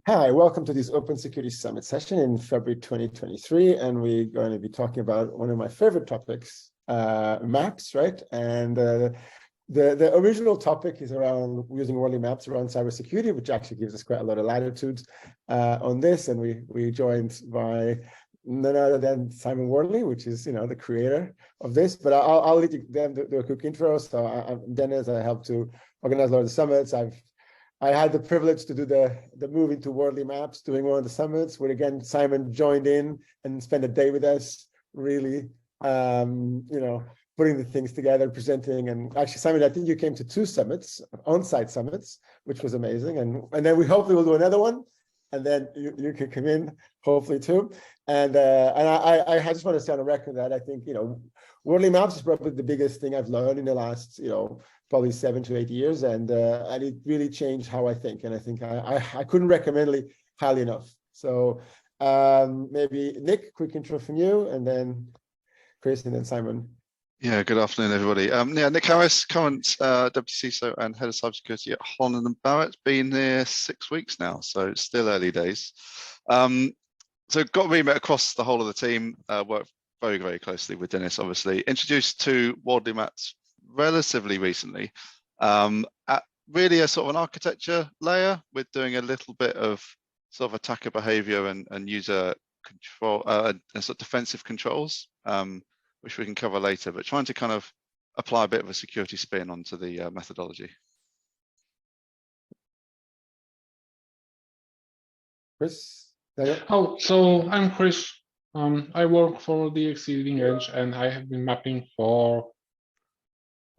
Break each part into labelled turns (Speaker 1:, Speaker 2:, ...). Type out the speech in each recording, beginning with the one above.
Speaker 1: Hi, welcome to this Open Security Summit session in February 2023, and we're going to be talking about one of my favorite topics, maps, right? And the original topic is around using Wardley maps around cybersecurity, which actually gives us quite a lot of latitude on this, and we joined by none other than Simon Wardley, which is the creator of this. But I'll let them do a quick intro. So I'm Dinis. I helped to organize a lot of the summits. I had the privilege to do the move into Wardley Maps, doing one of the summits, where again Simon joined in and spent a day with us, really, putting the things together, presenting. And actually, Simon, I think you came to 2 summits, on-site summits, which was amazing. And then we hopefully will do another one, and then you can come in, hopefully too. And I just want to say on the record that I think Wardley Maps is probably the biggest thing I've learned in the last probably 7 to 8 years, and it really changed how I think. And I think I couldn't recommend it highly enough. So maybe Nick, quick intro from you, and then Chris, and then Simon.
Speaker 2: Yeah, good afternoon, everybody. Nick Harris, current Deputy CISO and Head of Cybersecurity at Holland & Barrett. Been here 6 weeks now, so it's still early days. So got remit across the whole of the team, worked very, very closely with Dinis, obviously. Introduced to Wardley Maps relatively recently, at really a sort of an architecture layer. We're doing a little bit of sort of attacker behavior and user control, and sort of defensive controls, which we can cover later, but trying to kind of apply a bit of a security spin onto the methodology.
Speaker 1: Chris?
Speaker 3: So I'm Chris. I work for DXC Leading Edge, and I have been mapping for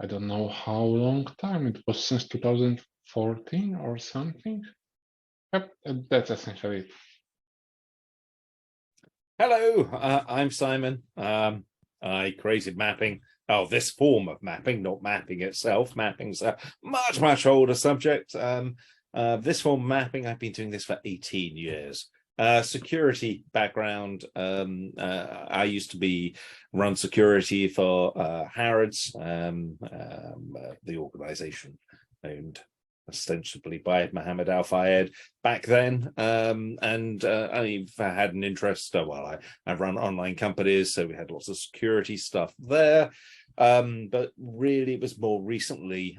Speaker 3: I don't know how long time. It was since 2014 or something. Yep, that's essentially it.
Speaker 4: Hello, I'm Simon. I created mapping. Oh, this form of mapping, not mapping itself. Mapping's a much, much older subject. This form of mapping, I've been doing this for 18 years. Security background. I used to run security for Harrods, the organization owned ostensibly by Mohammed Al Fayed back then, and I've had an interest. I've run online companies, so we had lots of security stuff there, but really it was more recently,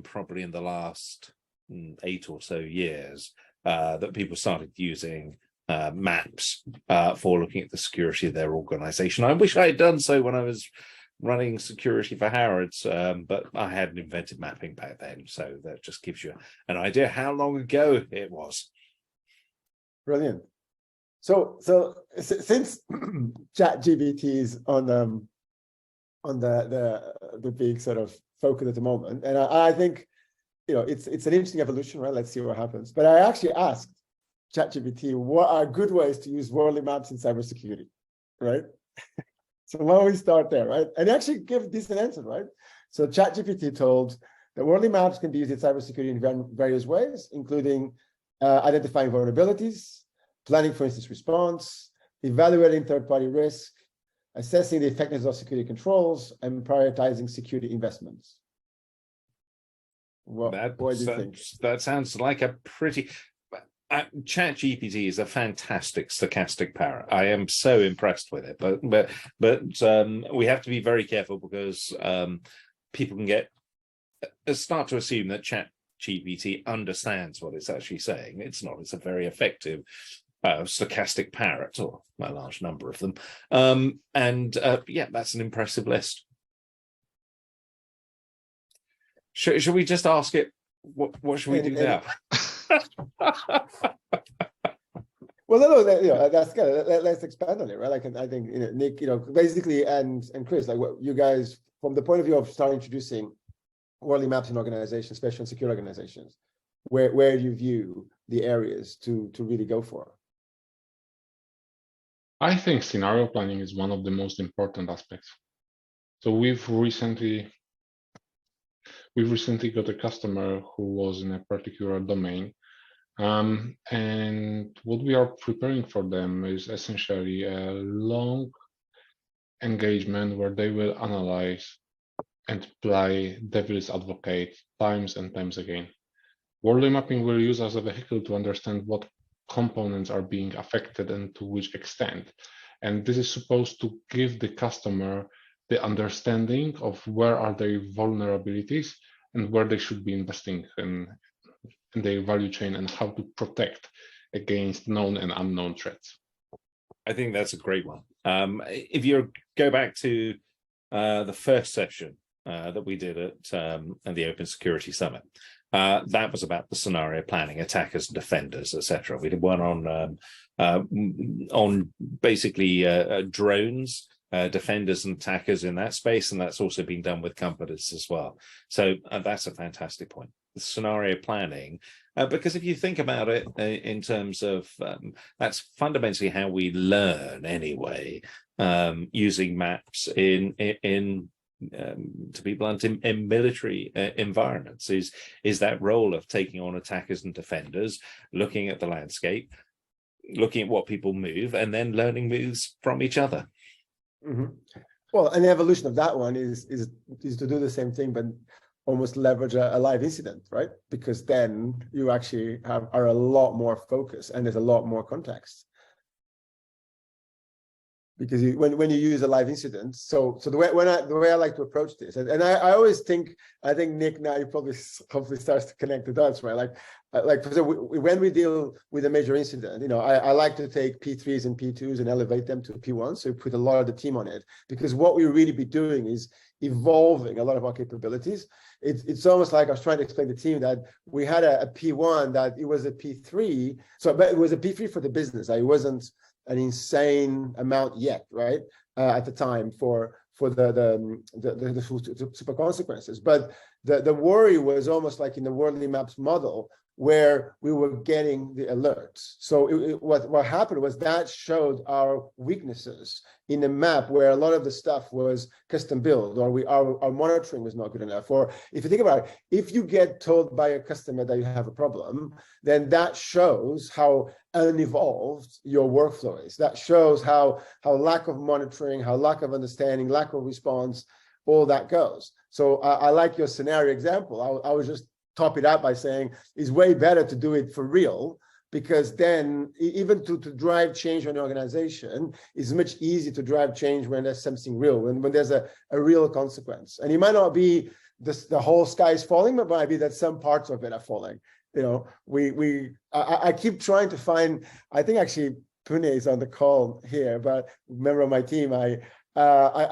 Speaker 4: probably in the last 8 or so years, that people started using maps for looking at the security of their organization. I wish I had done so when I was running security for Harrods, but I hadn't invented mapping back then, so that just gives you an idea how long ago it was.
Speaker 1: Brilliant. So since ChatGPT is on the big sort of focus at the moment, and I think it's an interesting evolution, right? Let's see what happens. But I actually asked ChatGPT what are good ways to use Wardley maps in cybersecurity, right? So why don't we start there, right? And actually give this an answer, right? So ChatGPT told that Wardley maps can be used in cybersecurity in various ways, including identifying vulnerabilities, planning for incident response, evaluating third-party risk, assessing the effectiveness of security controls, and prioritizing security investments. What do you think?
Speaker 4: That sounds like a pretty... ChatGPT is a fantastic stochastic parrot. I am so impressed with it, but we have to be very careful, because people can start to assume that ChatGPT understands what it's actually saying. It's not. It's a very effective stochastic parrot, or a large number of them, yeah, that's an impressive list. Should we just ask it what should we do now?
Speaker 1: Well, no, that's good. Let's expand on it, right? Like, I think Nick, basically, and Chris, like, what you guys, from the point of view of starting introducing Wardley maps in organizations, especially in secure organizations, where do you view the areas to really go for?
Speaker 3: I think scenario planning is one of the most important aspects. So we've recently got a customer who was in a particular domain. And what we are preparing for them is essentially a long engagement where they will analyze and play devil's advocate times and times again. Wardley mapping will use as a vehicle to understand what components are being affected and to which extent. And this is supposed to give the customer the understanding of where are their vulnerabilities and where they should be investing in their value chain and how to protect against known and unknown threats.
Speaker 4: I think that's a great one. If you go back to the first session that we did at the Open Security Summit, that was about the scenario planning, attackers, defenders, etc. We did one on basically drones, defenders and attackers in that space, and that's also been done with companies as well. So that's a fantastic point. The scenario planning, because if you think about it in terms of that's fundamentally how we learn anyway, using maps in to be blunt, in military environments, is that role of taking on attackers and defenders, looking at the landscape, looking at what people move, and then learning moves from each other.
Speaker 1: Mm-hmm. Well, an evolution of that one is to do the same thing, but almost leverage a live incident, right? Because then you actually are a lot more focused and there's a lot more context. Because when you use a live incident, so the way I like to approach this, and I always think, I think Nick, now you probably hopefully starts to connect the dots, right? Like when we deal with a major incident, you know, I like to take P3s and P2s and elevate them to P1. So we put a lot of the team on it, because what we really be doing is evolving a lot of our capabilities. It's almost like I was trying to explain to the team that we had a P1 that it was a P3, but it was a P3 for the business. It wasn't an insane amount yet, right? At the time for the super consequences. But the worry was almost like in the Wardley Maps model, where we were getting the alerts. So what happened was that showed our weaknesses in the map, where a lot of the stuff was custom built, or our monitoring was not good enough. Or if you think about it, if you get told by a customer that you have a problem, then that shows how unevolved your workflow is. That shows how lack of monitoring, how lack of understanding, lack of response, all that goes. So I like your scenario example. I was just top it up by saying it's way better to do it for real, because then even to drive change in an organization is much easier to drive change when there's something real, when there's a real consequence. And it might not be the whole sky is falling, but it might be that some parts of it are falling. You know, I keep trying to find, I think actually Pune is on the call here, but member of my team, I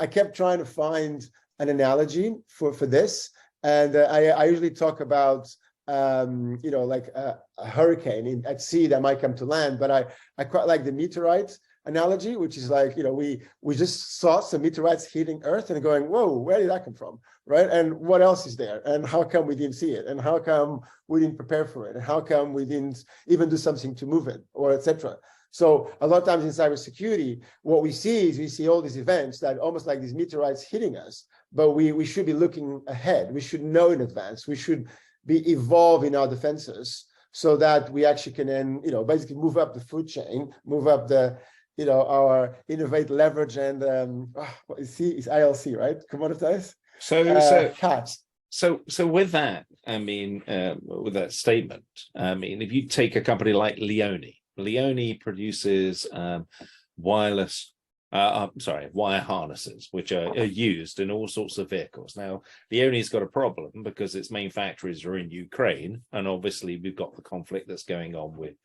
Speaker 1: kept trying to find an analogy for this. And I usually talk about, you know, like a hurricane at sea that might come to land, but I quite like the meteorite analogy, which is like, you know, we just saw some meteorites hitting Earth and going, whoa, where did that come from, right? And what else is there? And how come we didn't see it? And how come we didn't prepare for it? And how come we didn't even do something to move it, or etc. So a lot of times in cybersecurity, what we see is we see all these events that almost like these meteorites hitting us, but we should be looking ahead. We should know in advance. We should be evolving our defenses so that we actually can then, you know, basically move up the food chain, move up the, you know, our innovate, leverage, and what is C? It's ILC, right? Commoditize.
Speaker 4: So with that, I mean, with that statement, I mean, if you take a company like Leone produces wire harnesses, which are used in all sorts of vehicles. Now, Leone's got a problem because its main factories are in Ukraine, and obviously we've got the conflict that's going on with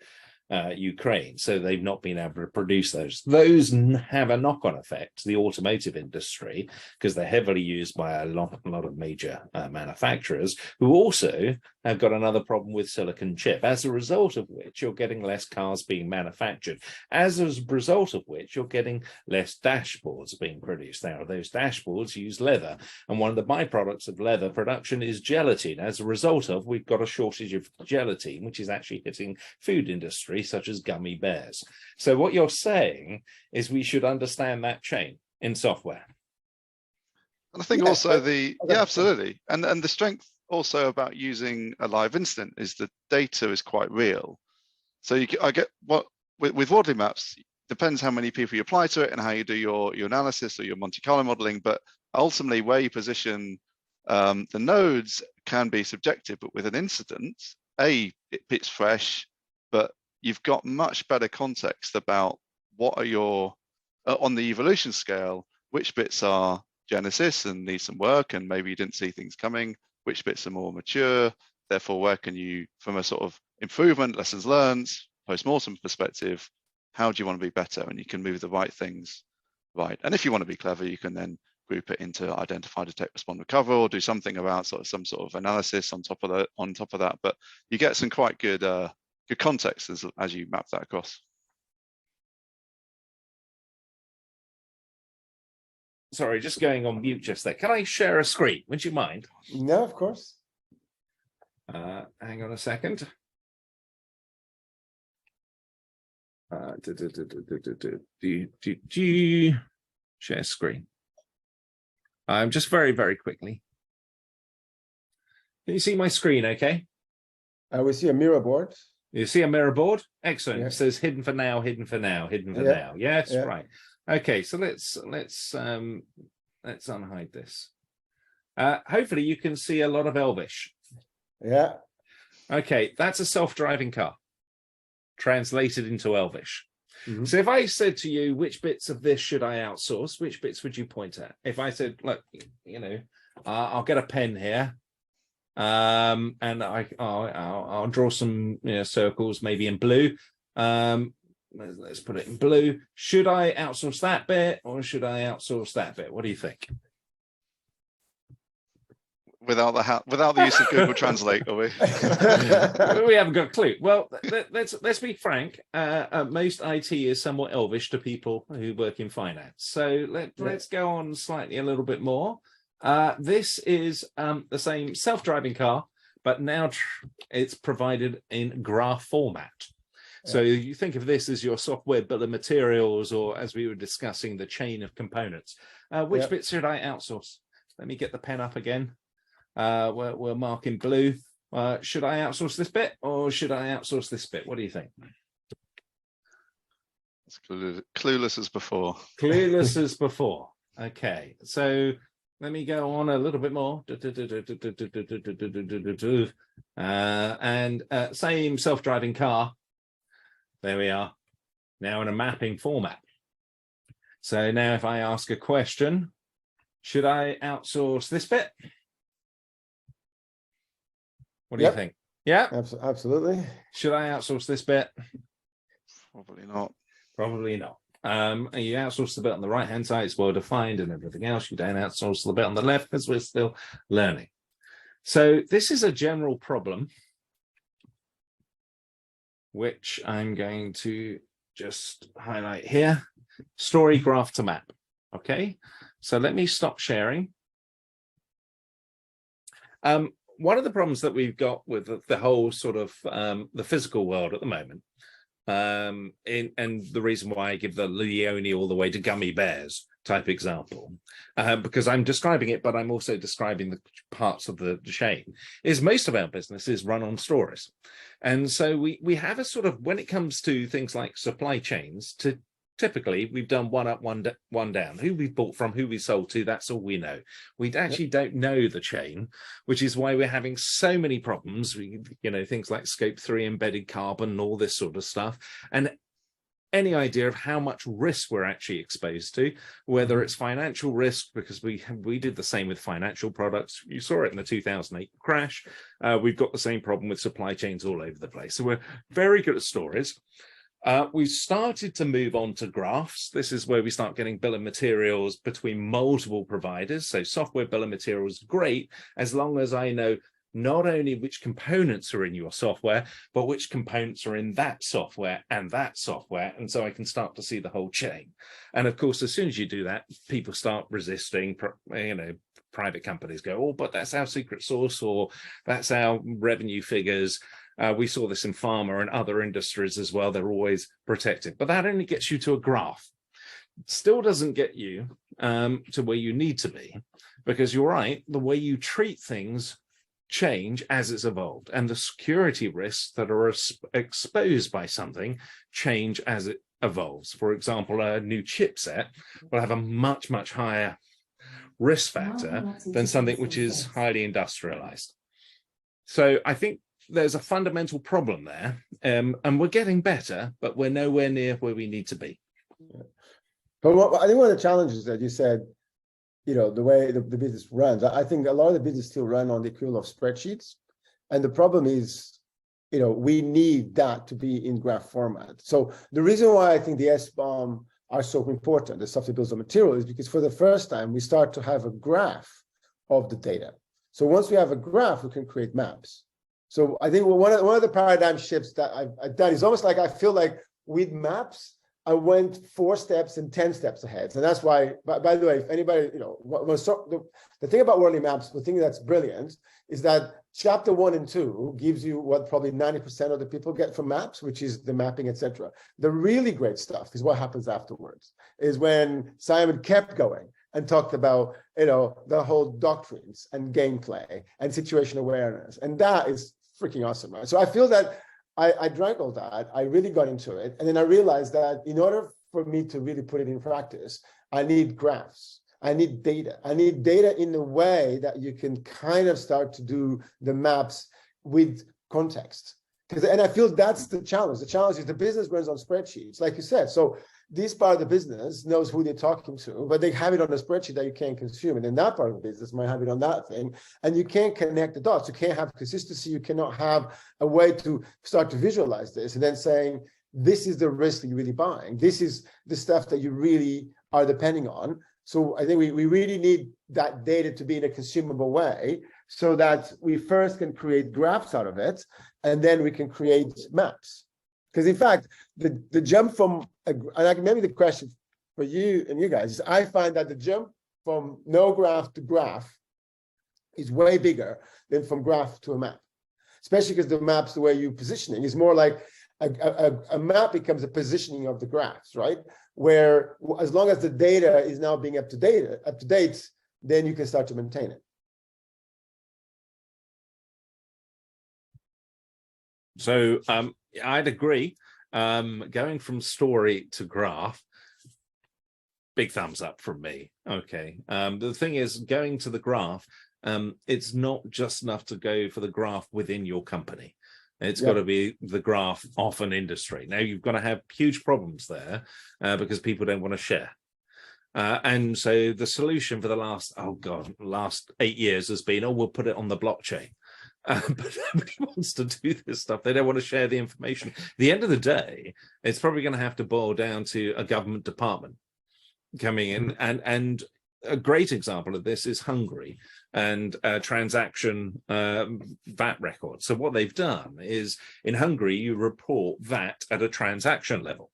Speaker 4: Ukraine, so they've not been able to produce those. Those have a knock-on effect to the automotive industry, because they're heavily used by a lot of major manufacturers, who also have got another problem with silicon chip, as a result of which you're getting less cars being manufactured, as a result of which you're getting less dashboards being produced. Now, those dashboards use leather, and one of the byproducts of leather production is gelatin. As a result of, we've got a shortage of gelatin, which is actually hitting food industry, such as gummy bears. So what you're saying is we should understand that chain in software.
Speaker 2: And I think also absolutely. And the strength also about using a live incident is the data is quite real. So I get what with Wardley Maps, depends how many people you apply to it and how you do your analysis or your Monte Carlo modeling, but ultimately where you position the nodes can be subjective. But with an incident, it's fresh, but you've got much better context about what are your, on the evolution scale, which bits are Genesis and need some work, and maybe you didn't see things coming, which bits are more mature, therefore where can you, from a sort of improvement, lessons learned, post-mortem perspective, how do you want to be better? And you can move the right things right. And if you want to be clever, you can then group it into identify, detect, respond, recover, or do something about some sort of analysis on top of that. But you get some quite good good context as you map that across.
Speaker 4: Sorry, just going on mute just there. Can I share a screen? Would you mind?
Speaker 1: No, of course.
Speaker 4: Hang on a second. Share screen. Just very, very quickly. Can you see my screen okay?
Speaker 1: We see a mirror board.
Speaker 4: You see a mirror board? Excellent.
Speaker 1: Yeah.
Speaker 4: It says hidden for now, hidden for now, hidden for now. Yes,
Speaker 1: Yeah.
Speaker 4: right. Okay, so let's unhide this. Hopefully you can see a lot of Elvish.
Speaker 1: Yeah.
Speaker 4: Okay, that's a self-driving car translated into Elvish.
Speaker 1: Mm-hmm.
Speaker 4: So if I said to you, which bits of this should I outsource? Which bits would you point at? If I said, look, you know, I'll get a pen here, and I'll draw some circles, maybe in blue. Let's put it in blue. Should I outsource that bit, or should I outsource that bit? What do you think?
Speaker 2: Without the use of Google Translate, are we?
Speaker 4: We haven't got a clue. Well, let's be frank. Most IT is somewhat Elvish to people who work in finance. So let's go on slightly a little bit more. This is the same self-driving car, but now it's provided in graph format. So you think of this as your software bill of materials, or as we were discussing, the chain of components. Which bits should I outsource? Let me get the pen up again. We're marking blue. Should I outsource this bit, or should I outsource this bit? What do you think?
Speaker 2: It's clueless as before.
Speaker 4: Clueless as before. Okay, so let me go on a little bit more. And same self-driving car. There we are. Now in a mapping format. So now if I ask a question, should I outsource this bit? What do you think? Yeah,
Speaker 1: Absolutely.
Speaker 4: Should I outsource this bit?
Speaker 2: Probably not.
Speaker 4: Probably not. You outsource the bit on the right hand side, it's well defined, and everything else. You don't outsource the bit on the left because we're still learning. So this is a general problem, which I'm going to just highlight here. Story graph to map. Okay, so let me stop sharing. One of the problems that we've got with the whole sort of the physical world at the moment, and the reason why I give the Leone all the way to gummy bears type example, because I'm describing it, but I'm also describing the parts of the chain, is most of our business is run on stories. And so we have a sort of, when it comes to things like supply chains, typically we've done one up, one down. Who we bought from, who we sold to, that's all we know. We actually don't know the chain, which is why we're having so many problems. Things like scope 3 embedded carbon and all this sort of stuff. And any idea of how much risk we're actually exposed to, whether it's financial risk, because we did the same with financial products. You saw it in the 2008 crash. We've got the same problem with supply chains all over the place. So we're very good at stories. We've started to move on to graphs. This is where we start getting bill of materials between multiple providers. So software bill of materials, great, as long as I know not only which components are in your software, but which components are in that software and that software. And so I can start to see the whole chain. And of course, as soon as you do that, people start resisting, private companies go, oh, but that's our secret sauce, or that's our revenue figures. We saw this in pharma and other industries as well. They're always protected, but that only gets you to a graph. Still doesn't get you to where you need to be, because you're right, the way you treat things change as it's evolved, and the security risks that are exposed by something change as it evolves. For example, a new chipset will have a much, much higher risk factor than something which is highly industrialized. So I think there's a fundamental problem there, and we're getting better, but we're nowhere near where we need to be.
Speaker 1: But I think one of the challenges that you said, the way the business runs, I think a lot of the business still run on the equivalent of spreadsheets. And the problem is, we need that to be in graph format. So the reason why I think the SBOM are so important, the software bills of material, is because for the first time, we start to have a graph of the data. So once we have a graph, we can create maps. So I think one of the paradigm shifts that I've done is almost like I feel like with maps, I went 4 steps and 10 steps ahead. And that's why, by the way, if anybody, the thing about Wardley Maps, the thing that's brilliant is that chapter 1 and 2 gives you what probably 90% of the people get from maps, which is the mapping, etc. The really great stuff is what happens afterwards, is when Simon kept going and talked about, the whole doctrines and gameplay and situation awareness. And that is freaking awesome, right? So I feel that I drank all that, I really got into it. And then I realized that in order for me to really put it in practice, I need graphs, I need data. I need data in a way that you can kind of start to do the maps with context. And I feel that's the challenge. The challenge is the business runs on spreadsheets, like you said. So this part of the business knows who they're talking to, but they have it on a spreadsheet that you can't consume. And then that part of the business might have it on that thing. And you can't connect the dots. You can't have consistency. You cannot have a way to start to visualize this and then saying, this is the risk that you're really buying. This is the stuff that you really are depending on. So I think we really need that data to be in a consumable way so that we first can create graphs out of it, and then we can create maps. Because in fact, the jump from, and maybe the question for you and you guys is, I find that the jump from no graph to graph is way bigger than from graph to a map, especially because the maps, the way you positioning is more like a map becomes a positioning of the graphs, right? Where as long as the data is now being up to date, then you can start to maintain it.
Speaker 4: So I'd agree. Going from story to graph, big thumbs up from me. Okay. The thing is, going to the graph, it's not just enough to go for the graph within your company. It's got to be the graph of an industry. Now, you've got to have huge problems there because people don't want to share. And so the solution for the last 8 years has been, we'll put it on the blockchain. But nobody wants to do this stuff. They don't want to share the information. At the end of the day, it's probably going to have to boil down to a government department coming in. And a great example of this is Hungary and transaction VAT records. So what they've done is in Hungary, you report VAT at a transaction level.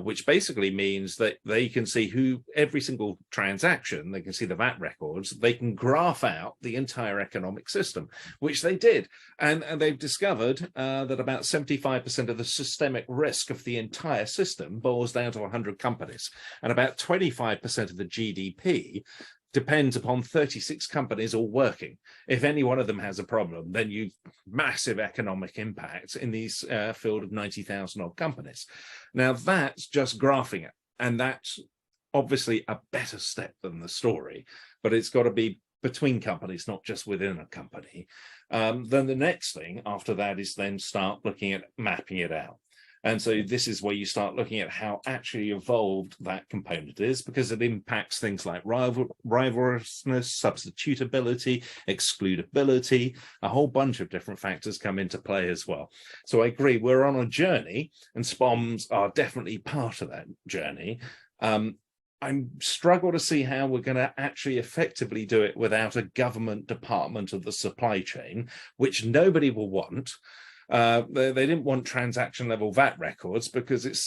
Speaker 4: Which basically means that they can see every single transaction, they can see the VAT records, they can graph out the entire economic system, which they did. And they've discovered that about 75% of the systemic risk of the entire system boils down to 100 companies. And about 25% of the GDP depends upon 36 companies all working. If any one of them has a problem, then you've massive economic impact in these field of 90,000 odd companies. Now that's just graphing it. And that's obviously a better step than the story, but it's got to be between companies, not just within a company. Then the next thing after that is then start looking at mapping it out. And so this is where you start looking at how actually evolved that component is, because it impacts things like rivalrousness, substitutability, excludability, a whole bunch of different factors come into play as well. So I agree, we're on a journey and SPOMs are definitely part of that journey. I struggle to see how we're going to actually effectively do it without a government department of the supply chain, which nobody will want. They didn't want transaction level VAT records because it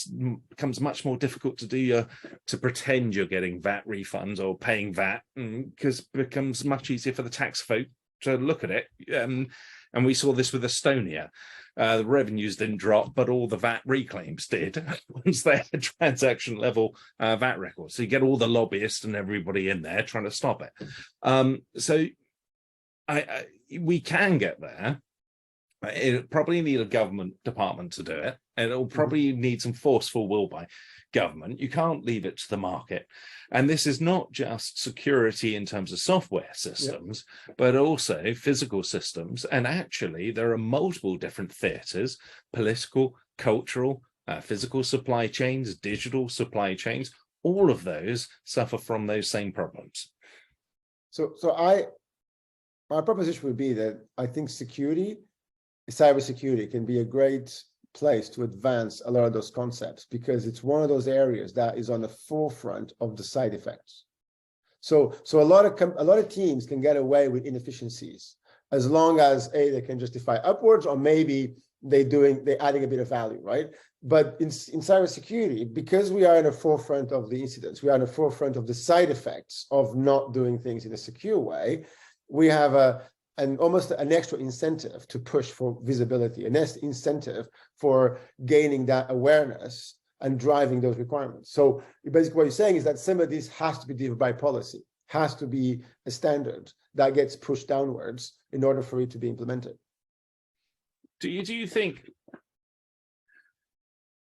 Speaker 4: becomes much more difficult to pretend you're getting VAT refunds or paying VAT, because it becomes much easier for the tax folk to look at it. And we saw this with Estonia. The revenues didn't drop, but all the VAT reclaims did once they had transaction level VAT records. So you get all the lobbyists and everybody in there trying to stop it. So we can get there. It'll probably need a government department to do it, and it'll probably need some forceful will by government. You can't leave it to the market. And this is not just security in terms of software systems, but also physical systems. And actually, there are multiple different theaters: political, cultural, physical supply chains, digital supply chains. All of those suffer from those same problems.
Speaker 1: So my proposition would be that I think cybersecurity can be a great place to advance a lot of those concepts, because it's one of those areas that is on the forefront of the side effects. So a lot of teams can get away with inefficiencies as long as they can justify upwards, or maybe they're adding a bit of value, right? But in cybersecurity, because we are in the forefront of the incidents, we are in the forefront of the side effects of not doing things in a secure way, we have almost an extra incentive to push for visibility, an extra incentive for gaining that awareness and driving those requirements. So basically what you're saying is that some of this has to be driven by policy, has to be a standard that gets pushed downwards in order for it to be implemented.
Speaker 4: Do you think...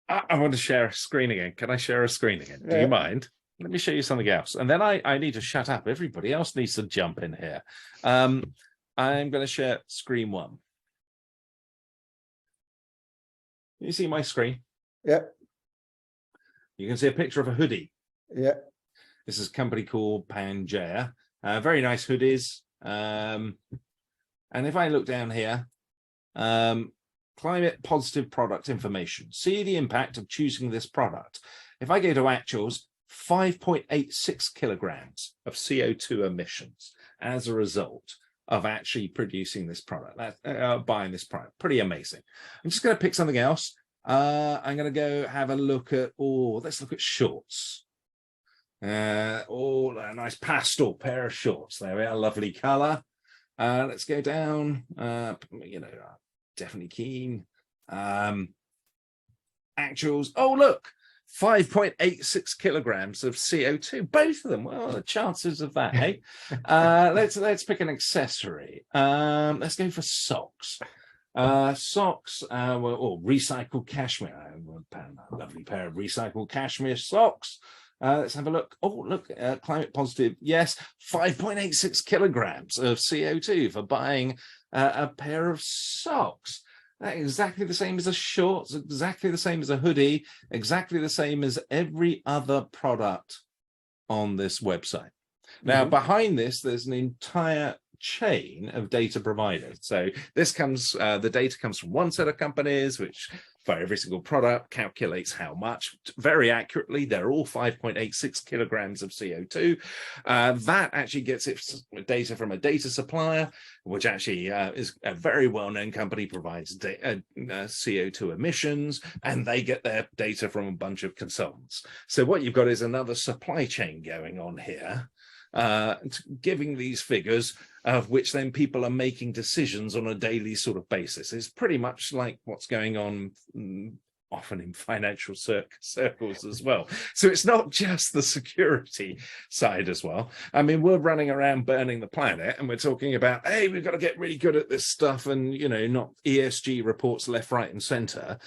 Speaker 4: I want to share a screen again. Can I share a screen again? Do you mind? Let me show you something else. And then I need to shut up. Everybody else needs to jump in here. I'm going to share screen one. You see my screen?
Speaker 1: Yeah.
Speaker 4: You can see a picture of a hoodie.
Speaker 1: Yeah.
Speaker 4: This is a company called Pangea. Very nice hoodies. And if I look down here, climate positive product information. See the impact of choosing this product. If I go to actuals, 5.86 kilograms of CO2 emissions as a result of actually producing this product, buying this product. Pretty amazing. I'm just going to pick something else. I'm going to go have a look at, let's look at shorts. A nice pastel pair of shorts. There we are, lovely color. Let's go down, definitely keen. Actuals, look, 5.86 kilograms of CO2, both of them. Well, the chances of that, eh? Let's pick an accessory. Let's go for socks. Socks, recycled cashmere. A lovely pair of recycled cashmere socks. Let's have a look. Look, climate positive. Yes, 5.86 kilograms of CO2 for buying a pair of socks. Exactly the same as a shorts, exactly the same as a hoodie, exactly the same as every other product on this website. Now, behind this, there's an entire chain of data providers. So this comes, the data comes from one set of companies, which for every single product calculates how much very accurately. They're all 5.86 kilograms of CO2. That actually gets its data from a data supplier, which actually is a very well-known company, provides CO2 emissions, and they get their data from a bunch of consultants. So what you've got is another supply chain going on here, giving these figures, of which then people are making decisions on a daily sort of basis. It's pretty much like what's going on often in financial circles as well. So it's not just the security side as well. I mean, we're running around burning the planet and we're talking about, hey, we've got to get really good at this stuff and, not ESG reports left, right and center.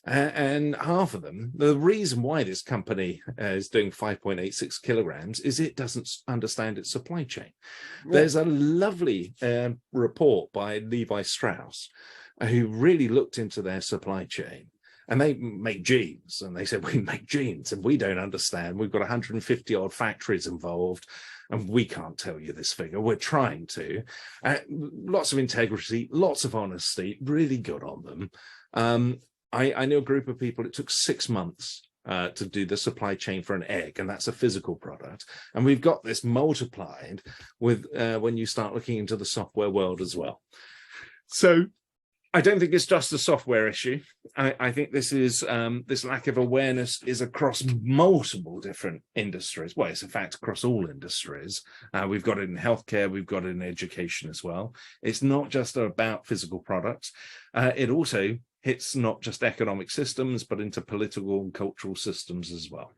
Speaker 4: And half of them, the reason why this company is doing 5.86 kilograms is it doesn't understand its supply chain. Yeah. There's a lovely report by Levi Strauss who really looked into their supply chain. And they make jeans, and they said, we make jeans and we don't understand. We've got 150 odd factories involved and we can't tell you this figure. We're trying to. Lots of integrity, lots of honesty, really good on them. I knew a group of people, it took 6 months to do the supply chain for an egg, and that's a physical product. And we've got this multiplied with when you start looking into the software world as well. So I don't think it's just a software issue. I think this is this lack of awareness is across multiple different industries. Well, it's in fact across all industries. We've got it in healthcare, we've got it in education as well. It's not just about physical products. It also hits not just economic systems, but into political and cultural systems as well.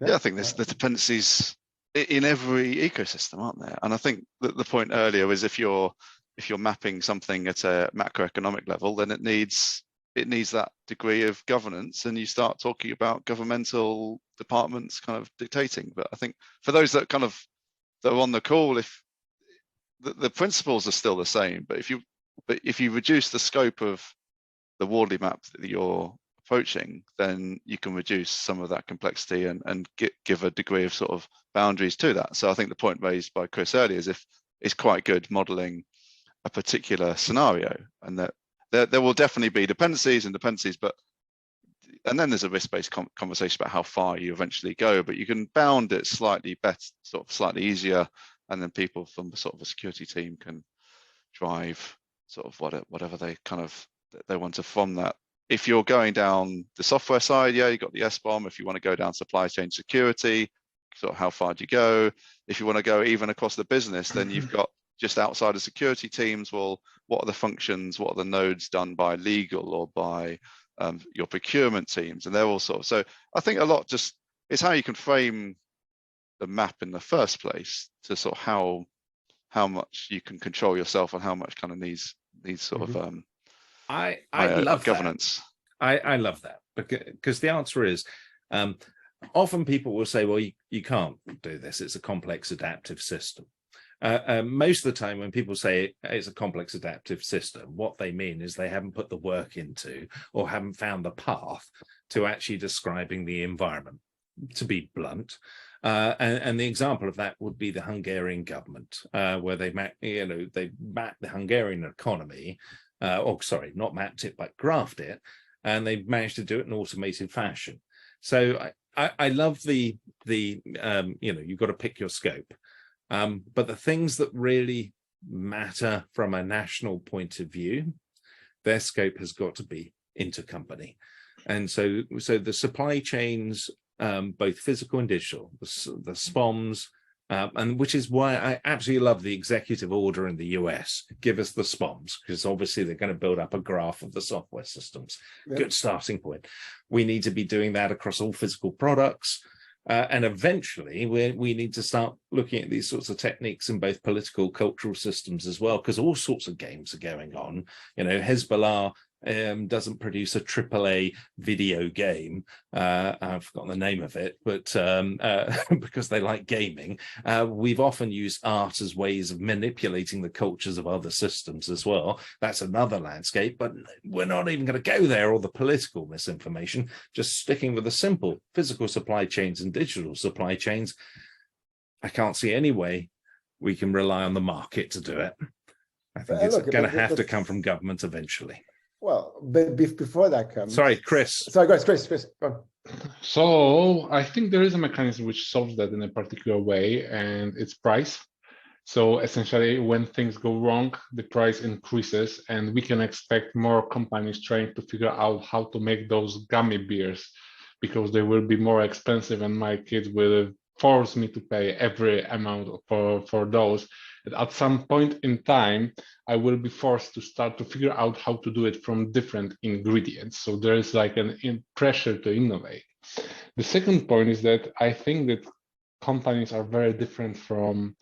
Speaker 2: Yeah, I think there's the dependencies in every ecosystem, aren't there? And I think that the point earlier was if you're if you're mapping something at a macroeconomic level, then it needs that degree of governance, and you start talking about governmental departments kind of dictating. But I think for those that are on the call, if the principles are still the same, but if you reduce the scope of the Wardley map that you're approaching, then you can reduce some of that complexity and give a degree of sort of boundaries to that. So I think the point raised by Chris earlier is if it's quite good modeling a particular scenario, and that there will definitely be dependencies, but and then there's a risk-based conversation about how far you eventually go, but you can bound it slightly better, sort of slightly easier, and then people from sort of a security team can drive sort of whatever they want to from that. If you're going down the software side, yeah, you've got the SBOM. If you want to go down supply chain security, sort of how far do you go? If you want to go even across the business, then you've got just outside of security teams, well, what are the functions, what are the nodes done by legal or by your procurement teams? And they're all sort of, so I think a lot just is how you can frame the map in the first place to sort of how much you can control yourself and how much kind of needs sort of
Speaker 4: I love
Speaker 2: governance.
Speaker 4: I love that, because the answer is often people will say, well, you can't do this, it's a complex adaptive system. Most of the time when people say it's a complex adaptive system, what they mean is they haven't put the work into or haven't found the path to actually describing the environment, to be blunt. And the example of that would be the Hungarian government, where they mapped the Hungarian economy, not mapped it, but graphed it, and they managed to do it in an automated fashion. So I love the you've got to pick your scope. But the things that really matter from a national point of view, their scope has got to be intercompany. And so the supply chains, both physical and digital, the SPOMs, and which is why I absolutely love the executive order in the US. Give us the SPOMs, because obviously they're going to build up a graph of the software systems. Yep. Good starting point. We need to be doing that across all physical products. And eventually we need to start looking at these sorts of techniques in both political, cultural systems as well, because all sorts of games are going on. Hezbollah doesn't produce a AAA video game. I've forgotten the name of it, but because they like gaming, we've often used art as ways of manipulating the cultures of other systems as well. That's another landscape, but we're not even going to go there, or the political misinformation. Just sticking with the simple physical supply chains and digital supply chains, I can't see any way we can rely on the market to do it. I think it's going to have to come from government eventually.
Speaker 1: Well, but before that comes...
Speaker 4: Sorry, Chris.
Speaker 1: Sorry, guys, Chris. Go on.
Speaker 3: So I think there is a mechanism which solves that in a particular way, and it's price. So essentially, when things go wrong, the price increases, and we can expect more companies trying to figure out how to make those gummy bears, because they will be more expensive, and my kids will force me to pay every amount for those. And at some point in time, I will be forced to start to figure out how to do it from different ingredients. So there is like pressure to innovate. The second point is that I think that companies are very different from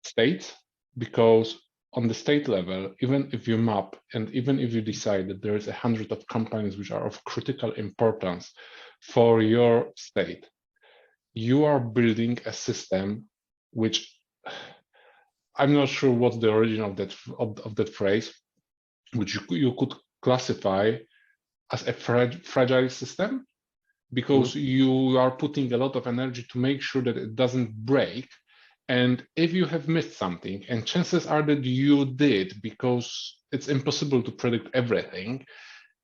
Speaker 3: states, because on the state level, even if you map and even if you decide that there is 100 of companies which are of critical importance for your state, you are building a system which, I'm not sure what's the origin of that phrase, which you could classify as a fragile system, because you are putting a lot of energy to make sure that it doesn't break. And if you have missed something, and chances are that you did, because it's impossible to predict everything,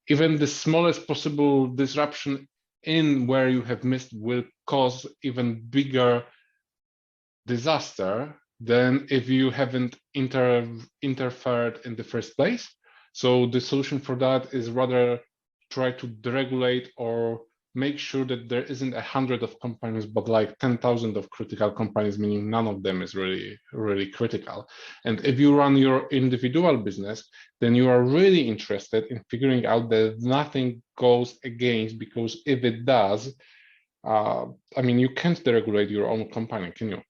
Speaker 3: even the smallest possible disruption in where you have missed will cause even bigger disaster than if you haven't interfered in the first place. So the solution for that is rather try to deregulate or make sure that there isn't 100 of companies, but like 10,000 of critical companies, meaning none of them is really, really critical. And if you run your individual business, then you are really interested in figuring out that nothing goes against, because if it does, you can't deregulate your own company, can you?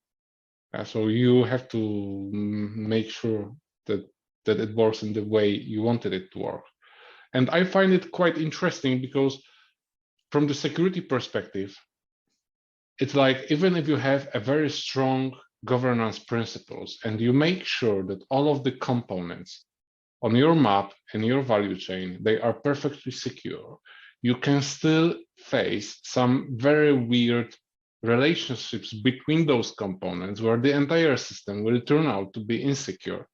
Speaker 3: So you have to make sure that that it works in the way you wanted it to work. And I find it quite interesting because from the security perspective, it's like, even if you have a very strong governance principles and you make sure that all of the components on your map and your value chain, they are perfectly secure, you can still face some very weird relationships between those components where the entire system will turn out to be insecure.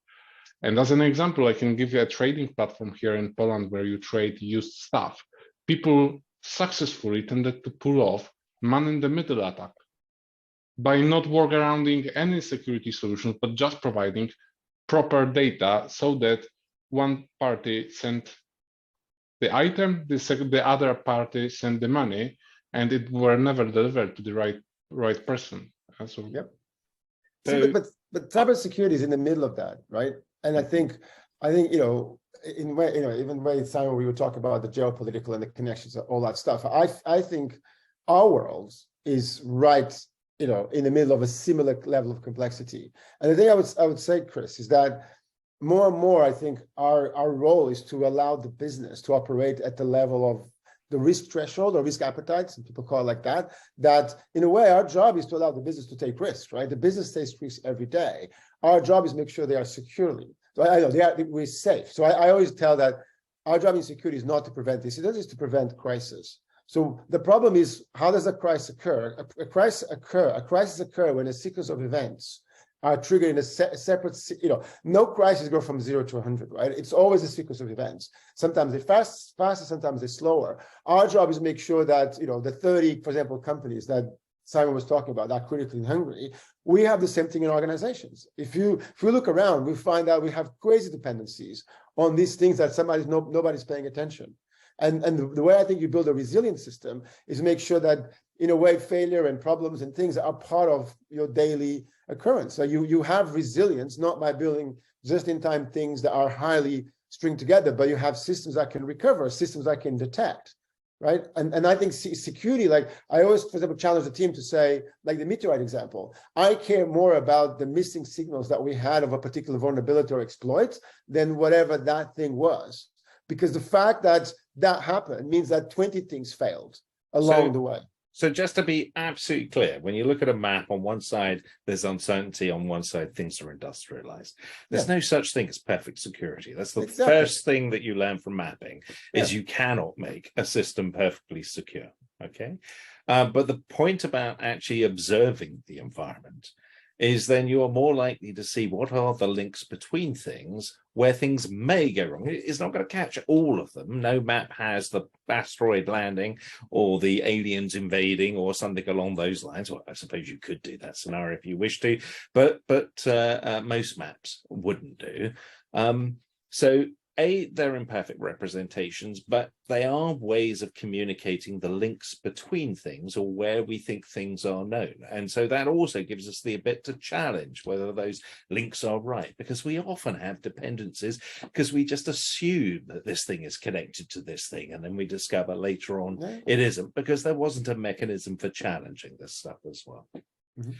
Speaker 3: And as an example, I can give you a trading platform here in Poland where you trade used stuff. People successfully tended to pull off man-in-the-middle attack by not workarounding any security solutions, but just providing proper data so that one party sent the item, the other party sent the money, and it were never delivered to the right person. So,
Speaker 1: yep. See, but cybersecurity is in the middle of that, right? And I think in way, even way, Simon, we would talk about the geopolitical and the connections, all that stuff. I think our world is right, in the middle of a similar level of complexity. And the thing I would say, Chris, is that more and more, I think our role is to allow the business to operate at the level of the risk threshold or risk appetite, some people call it like that, that in a way, our job is to allow the business to take risks, right? The business takes risks every day. Our job is make sure they are securely. So I know we're safe. So I always tell that our job in security is not to prevent incidents, it's to prevent crisis. So the problem is, how does a crisis occur? A crisis occur when a sequence of events are triggered in a separate, no crisis go from 0 to 100, right? It's always a sequence of events. Sometimes they're faster, sometimes they're slower. Our job is to make sure that, the 30, for example, companies that Simon was talking about, that critically in Hungary, we have the same thing in organizations. If you look around, we find out we have crazy dependencies on these things that nobody's paying attention. And the way I think you build a resilient system is make sure that, in a way, failure and problems and things are part of your daily occurrence. So you have resilience, not by building just-in-time things that are highly stringed together, but you have systems that can recover, systems that can detect, right? And I think security, like I always, for example, challenge the team to say, like the meteorite example, I care more about the missing signals that we had of a particular vulnerability or exploit than whatever that thing was. Because the fact that that happened means that 20 things failed along the way.
Speaker 4: So just to be absolutely clear, when you look at a map, on one side, there's uncertainty, on one side, things are industrialized. There's no such thing as perfect security. That's the first thing that you learn from mapping, is you cannot make a system perfectly secure, okay? But the point about actually observing the environment is then you are more likely to see what are the links between things where things may go wrong. It's not going to catch all of them. No map has the asteroid landing or the aliens invading or something along those lines. Well, I suppose you could do that scenario if you wish to, but most maps wouldn't do. So they're imperfect representations, but they are ways of communicating the links between things or where we think things are known. And so that also gives us the bit to challenge whether those links are right, because we often have dependencies because we just assume that this thing is connected to this thing. And then we discover later on it isn't, because there wasn't a mechanism for challenging this stuff as well. Mm-hmm.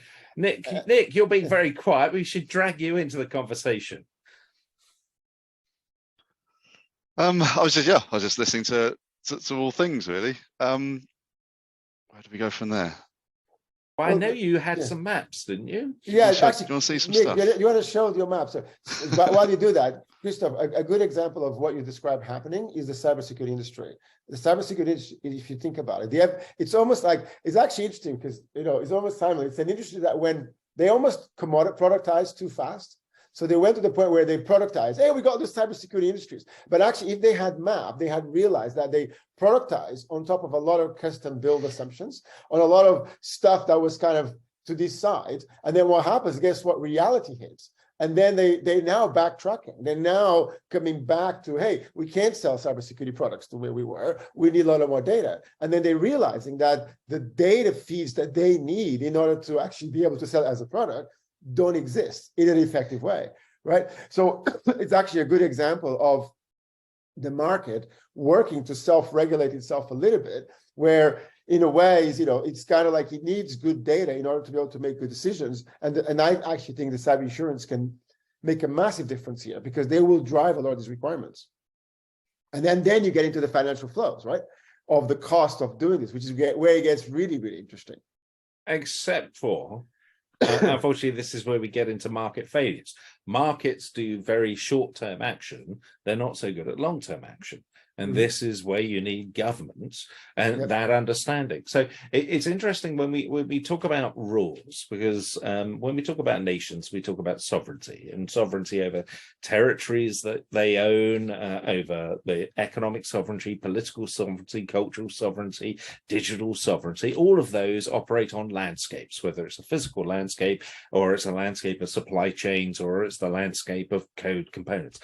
Speaker 4: Nick, you're being very quiet. We should drag you into the conversation.
Speaker 2: I was just listening to all things really. Where do we go from there?
Speaker 4: Well, I know you had some maps, didn't you?
Speaker 1: Yeah,
Speaker 2: actually, do you want to see some stuff?
Speaker 1: You want to show your map. So while you do that, Krzysztof, a good example of what you describe happening is the cybersecurity industry. The cybersecurity industry, if you think about it, it's almost like, it's actually interesting because, it's almost timely. It's an industry that when they almost productized too fast. So they went to the point where they productized, hey, we got this cybersecurity industries. But actually, if they had mapped, they had realized that they productized on top of a lot of custom build assumptions, on a lot of stuff that was kind of to decide. And then what happens, guess what? Reality hits. And then they now backtracking. They're now coming back to, hey, we can't sell cybersecurity products the way we were. We need a lot more data. And then they're realizing that the data feeds that they need in order to actually be able to sell it as a product don't exist in an effective way, right? So it's actually a good example of the market working to self-regulate itself a little bit, where in a way, it's kind of like it needs good data in order to be able to make good decisions. And I actually think the cyber insurance can make a massive difference here, because they will drive a lot of these requirements. And then you get into the financial flows, right, of the cost of doing this, which is where it gets really, really interesting.
Speaker 4: Except for, unfortunately, this is where we get into market failures. Markets do very short-term action. They're not so good at long-term action. And this is where you need governments and that understanding. So it's interesting when we talk about rules, because when we talk about nations, we talk about sovereignty, and sovereignty over territories that they own, over the economic sovereignty, political sovereignty, cultural sovereignty, digital sovereignty. All of those operate on landscapes, whether it's a physical landscape or it's a landscape of supply chains or it's the landscape of code components.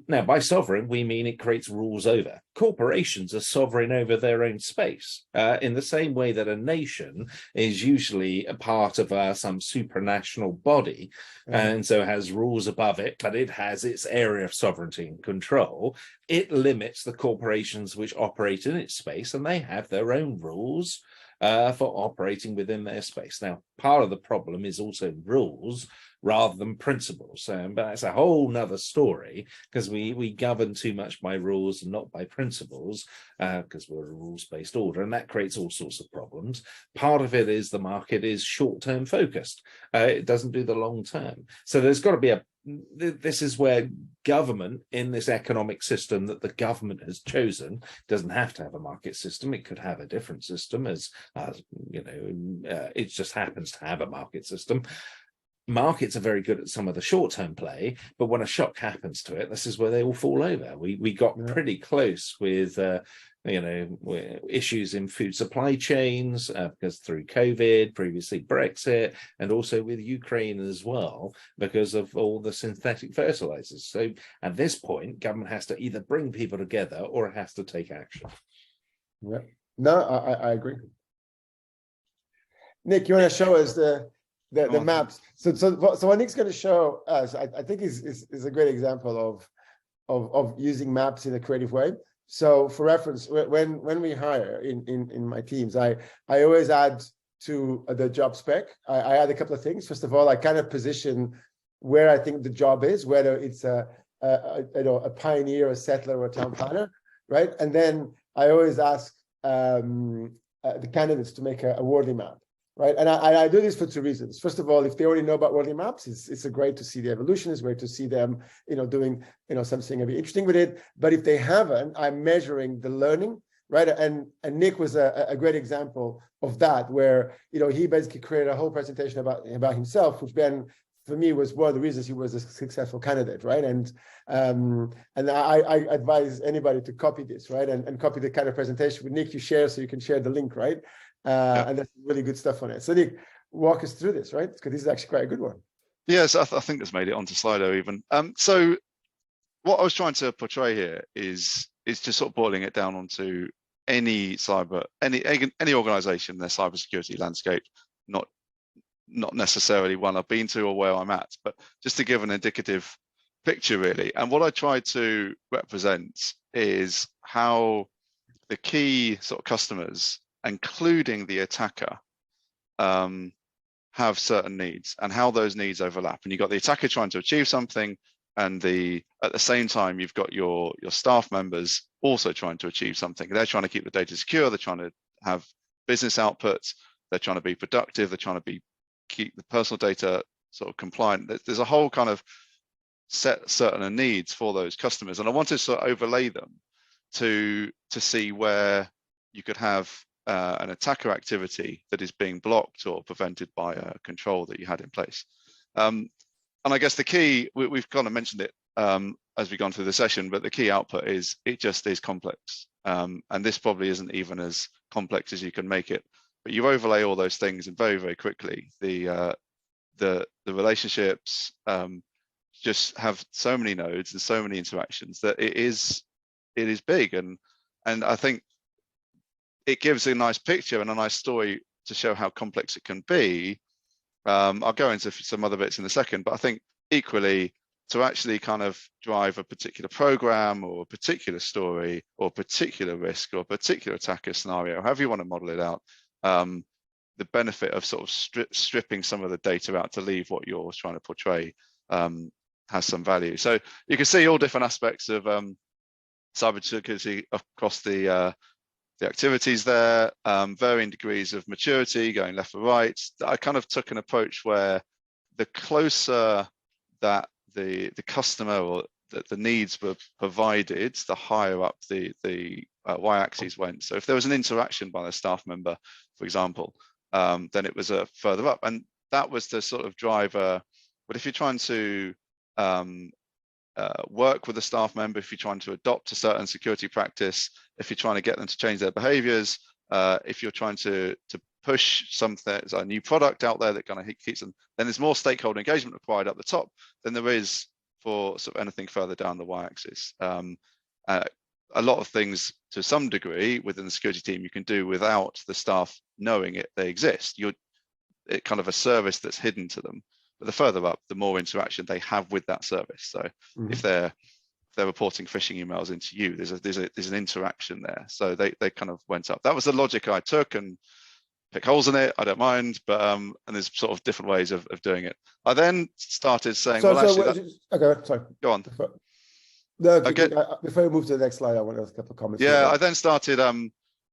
Speaker 4: Now, by sovereign, we mean it creates rules over. Corporations are sovereign over their own space, in the same way that a nation is usually a part of some supranational body, and so has rules above it, but it has its area of sovereignty and control. It limits the corporations which operate in its space, and they have their own rules for operating within their space. Now, part of the problem is also rules rather than principles. But that's a whole nother story, because we govern too much by rules and not by principles, because we're a rules-based order, and that creates all sorts of problems. Part of it is the market is short-term focused. It doesn't do the long-term. So there's got to be this is where government, in this economic system that the government has chosen, doesn't have to have a market system. It could have a different system, as you know, it just happens to have a market system. Markets are very good at some of the short-term play, but when a shock happens to it, this is where they all fall over. We got pretty close with you know, issues in food supply chains, because through COVID, previously Brexit, and also with Ukraine as well, because of all the synthetic fertilizers. So at this point, government has to either bring people together or it has to take action.
Speaker 1: Yeah, no, I agree. Nick, you want to show us the maps? So what Nick's going to show us, I think is a great example of using maps in a creative way. So for reference, when we hire in my teams, I always add to the job spec. I add a couple of things. First of all, I kind of position where I think the job is, whether it's a pioneer, a settler, or a town planner, right? And then I always ask the candidates to make a Wardley map. Right, and I do this for two reasons. First of all, if they already know about Wardley maps, it's great to see the evolution. It's great to see them, doing something a bit interesting with it. But if they haven't, I'm measuring the learning, right? And Nick was a great example of that, where he basically created a whole presentation about himself, which then for me was one of the reasons he was a successful candidate, right? And I advise anybody to copy this, right? And copy the kind of presentation with Nick you share, so you can share the link, right? And that's really good stuff on it. So Nick, walk us through this, right? Because this is actually quite a good one.
Speaker 2: Yes, I think it's made it onto Slido even. So what I was trying to portray here is just sort of boiling it down onto any organization, their cybersecurity landscape, not necessarily one I've been to or where I'm at, but just to give an indicative picture really. And what I try to represent is how the key sort of customers, including the attacker, have certain needs and how those needs overlap. And you've got the attacker trying to achieve something, and at the same time you've got your staff members also trying to achieve something. They're trying to keep the data secure, they're trying to have business outputs, they're trying to be productive, they're trying to keep the personal data sort of compliant. There's a whole kind of set certain needs for those customers, and I wanted to sort of overlay them to see where you could have an attacker activity that is being blocked or prevented by a control that you had in place. And I guess the key, we've kind of mentioned it as we've gone through the session, but the key output is it just is complex. And this probably isn't even as complex as you can make it, but you overlay all those things, and very, very quickly the relationships just have so many nodes and so many interactions that it is big. And I think it gives a nice picture and a nice story to show how complex it can be. I'll go into some other bits in a second, but I think equally to actually kind of drive a particular program or a particular story or a particular risk or a particular attacker scenario, however you want to model it out, the benefit of sort of stripping some of the data out to leave what you're trying to portray has some value. So you can see all different aspects of cybersecurity across the activities there, varying degrees of maturity, going left or right. I kind of took an approach where the closer that the customer or the needs were provided, the higher up the y-axis went. So if there was an interaction by a staff member, for example, then it was further up, and that was the sort of driver. But if you're trying to work with a staff member, if you're trying to adopt a certain security practice, if you're trying to get them to change their behaviors, if you're trying to push something, a new product out there that kind of keeps them, then there's more stakeholder engagement required at the top than there is for sort of anything further down the y-axis. A lot of things, to some degree, within the security team, you can do without the staff knowing they exist. It's kind of a service that's hidden to them. But the further up, the more interaction they have with that service. So if they're reporting phishing emails into you, there's an interaction there. So they kind of went up. That was the logic I took, and pick holes in it, I don't mind, but and there's sort of different ways of doing it. I then started saying,
Speaker 1: okay, sorry.
Speaker 2: Go on.
Speaker 1: Before we move to the next slide, I want to ask a couple of comments.
Speaker 2: Yeah, I then started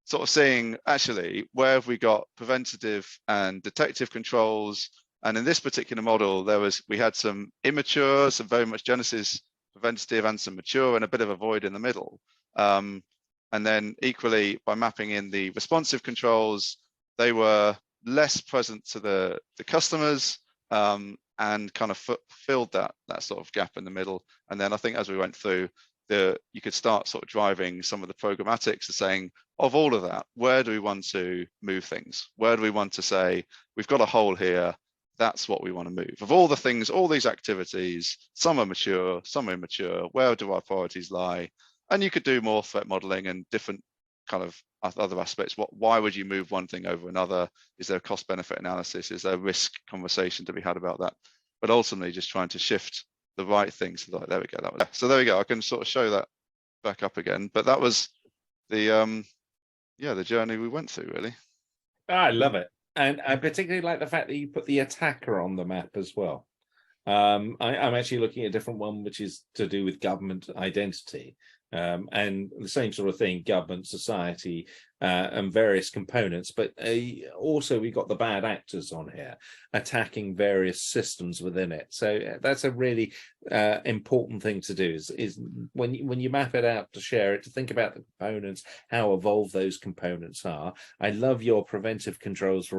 Speaker 2: sort of seeing, actually, where have we got preventative and detective controls? And in this particular model, we had some immature, some very much Genesis preventative, and some mature, and a bit of a void in the middle. And then equally, by mapping in the responsive controls, they were less present to the customers, and kind of filled that sort of gap in the middle. And then I think as we went through, you could start sort of driving some of the programmatics to saying, of all of that, where do we want to move things? Where do we want to say, we've got a hole here, that's what we want to move. Of all the things, all these activities, some are mature, some are immature, where do our priorities lie? And you could do more threat modeling and different kind of other aspects. Why would you move one thing over another? Is there a cost benefit analysis? Is there a risk conversation to be had about that? But ultimately just trying to shift the right things. There we go. So there we go. I can sort of show that back up again. But that was the journey we went through, really.
Speaker 4: I love it. And I particularly like the fact that you put the attacker on the map as well. I'm actually looking at a different one, which is to do with government identity. And the same sort of thing, government, society, and various components. But also we've got the bad actors on here attacking various systems within it. So that's a really important thing to do is when you map it out to share it, to think about the components, how evolved those components are. I love your preventive controls,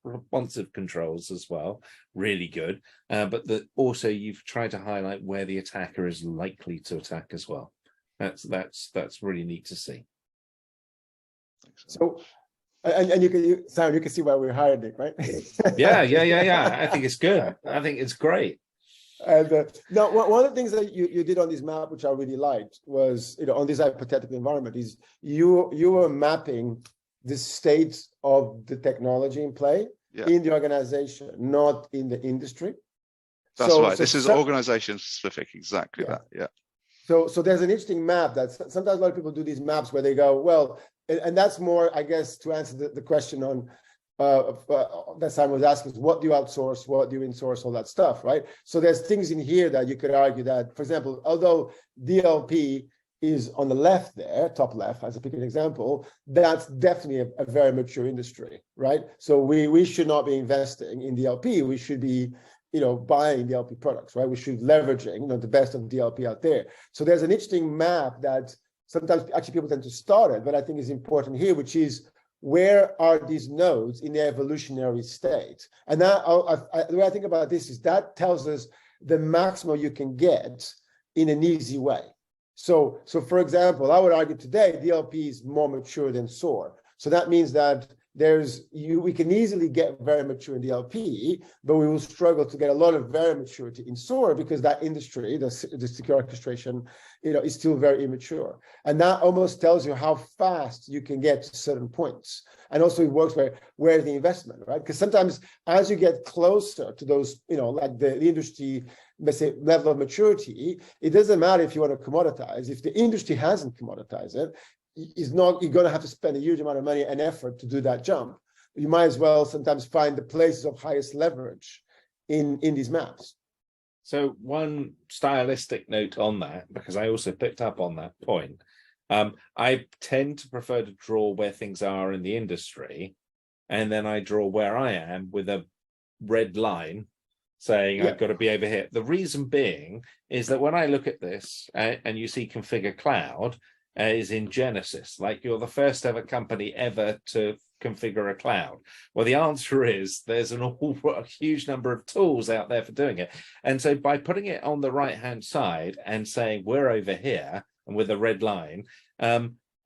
Speaker 4: responsive controls as well. Really good. But also you've tried to highlight where the attacker is likely to attack as well. That's really neat to see.
Speaker 1: So, and you can see why we hired it, right?
Speaker 4: Yeah. I think it's good. I think it's great.
Speaker 1: And now, one of the things that you did on this map, which I really liked, was on this hypothetical environment, is you were mapping the state of the technology in play in the organization, not in the industry.
Speaker 2: That's right. This is organization specific. Exactly that. Yeah.
Speaker 1: So there's an interesting map that sometimes a lot of people do these maps where they go, well, and that's more, I guess, to answer the question on that Simon was asking, is what do you outsource, what do you insource, all that stuff, right? So there's things in here that you could argue that, for example, although DLP is on the left there, top left, as a pick an example, that's definitely a very mature industry, right? So we should not be investing in DLP. We should be buying DLP products, right? We should leveraging, the best of DLP out there. So there's an interesting map that sometimes actually people tend to start at, but I think is important here, which is where are these nodes in their evolutionary state? And that, the way I think about this is that tells us the maximum you can get in an easy way. So for example, I would argue today DLP is more mature than SOAR. So that means that we can easily get very mature in DLP, but we will struggle to get a lot of very maturity in SOAR because that industry, the secure orchestration, is still very immature. And that almost tells you how fast you can get to certain points. And also it works where the investment, right? Because sometimes as you get closer to those, like the industry, let's say, level of maturity, it doesn't matter if you want to commoditize. If the industry hasn't commoditized it, you're going to have to spend a huge amount of money and effort to do that jump. You might as well sometimes find the places of highest leverage in these maps.
Speaker 4: So one stylistic note on that, because I also picked up on that point. I tend to prefer to draw where things are in the industry, and then I draw where I am with a red line saying I've got to be over here. The reason being is that when I look at this and you see configure cloud is in Genesis, like you're the first ever company ever to configure a cloud. Well, the answer is there's a huge number of tools out there for doing it. And so by putting it on the right hand side and saying we're over here and with a red line,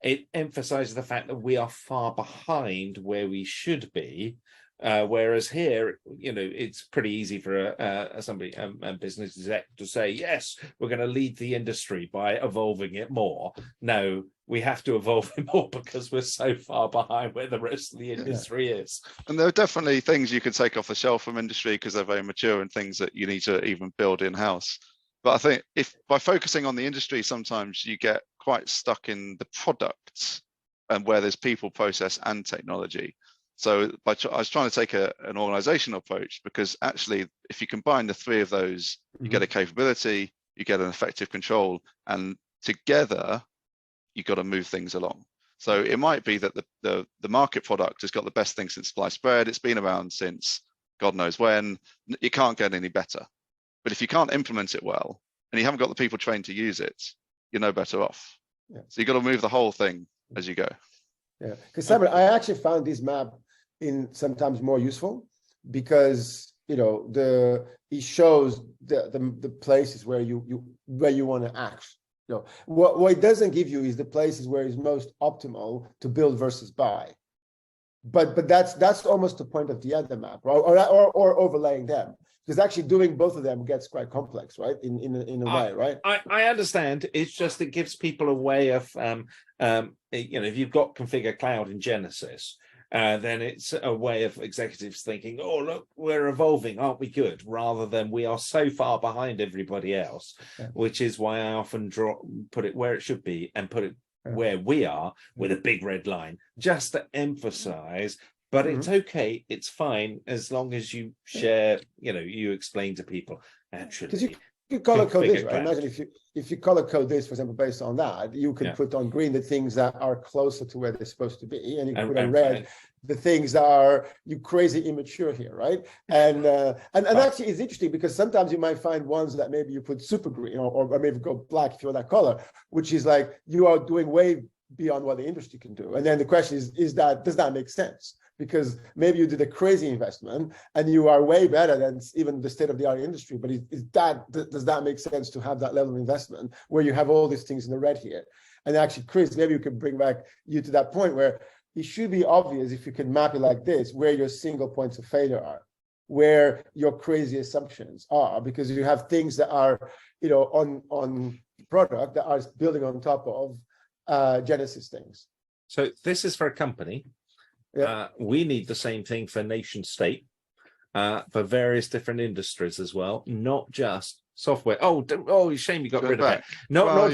Speaker 4: it emphasizes the fact that we are far behind where we should be. Whereas here, it's pretty easy for a business exec to say, yes, we're going to lead the industry by evolving it more. No, we have to evolve it more because we're so far behind where the rest of the industry is.
Speaker 2: And there are definitely things you can take off the shelf from industry because they're very mature and things that you need to even build in-house. But I think if by focusing on the industry, sometimes you get quite stuck in the products and where there's people, process, and technology. So I was trying to take an organizational approach, because actually, if you combine the three of those, you get a capability, you get an effective control, and together, you've got to move things along. So it might be that the market product has got the best thing since sliced bread. It's been around since God knows when. It can't get any better. But if you can't implement it well, and you haven't got the people trained to use it, you're no better off. Yeah. So you've got to move the whole thing as you go.
Speaker 1: Yeah, because Simon, I actually found this map sometimes more useful, because it shows the places where you want to act. What it doesn't give you is the places where it's most optimal to build versus buy. But that's almost the point of the other map, or overlaying them, because actually doing both of them gets quite complex, right? In a way, right?
Speaker 4: I understand. It's just it gives people a way of if you've got configure cloud in Genesis, then it's a way of executives thinking, oh, look, we're evolving, aren't we good? Rather than we are so far behind everybody else, which is why I often put it where it should be and put it where we are with a big red line, just to emphasize. But it's okay, it's fine, as long as you share, you explain to people, actually.
Speaker 1: You color code this, right? Imagine if you color code this, for example, based on that, you could put on green the things that are closer to where they're supposed to be, and you can put on red the things that are crazy immature here, right? And actually, it's interesting because sometimes you might find ones that maybe you put super green or maybe go black if you're that color, which is like you are doing way beyond what the industry can do. And then the question is does that make sense? Because maybe you did a crazy investment and you are way better than even the state-of-the-art industry, but does that make sense to have that level of investment where you have all these things in the red here? And actually, Chris, maybe you can bring back you to that point where it should be obvious, if you can map it like this, where your single points of failure are, where your crazy assumptions are, because you have things that are, on product that are building on top of Genesis things.
Speaker 4: So this is for a company. We need the same thing for nation state, for various different industries as well, not just software. Oh, shame you got rid of it. Not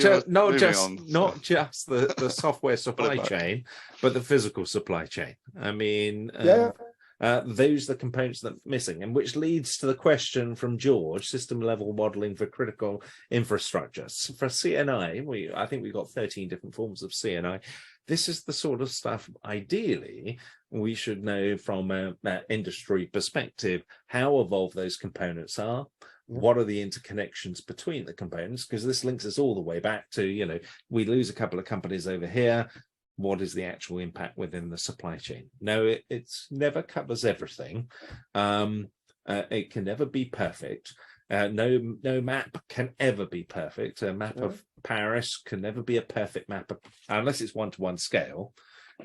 Speaker 4: just the software supply chain, but the physical supply chain. I mean, those are the components that are missing, and which leads to the question from George: system level modeling for critical infrastructure. So for CNI, I think we've got 13 different forms of CNI. This is the sort of stuff, ideally, we should know from an industry perspective, how evolved those components are, what are the interconnections between the components, because this links us all the way back to, we lose a couple of companies over here, what is the actual impact within the supply chain? No, it's never covers everything. It can never be perfect. No map can ever be perfect. A map of Paris can never be a perfect map unless it's one-to-one scale,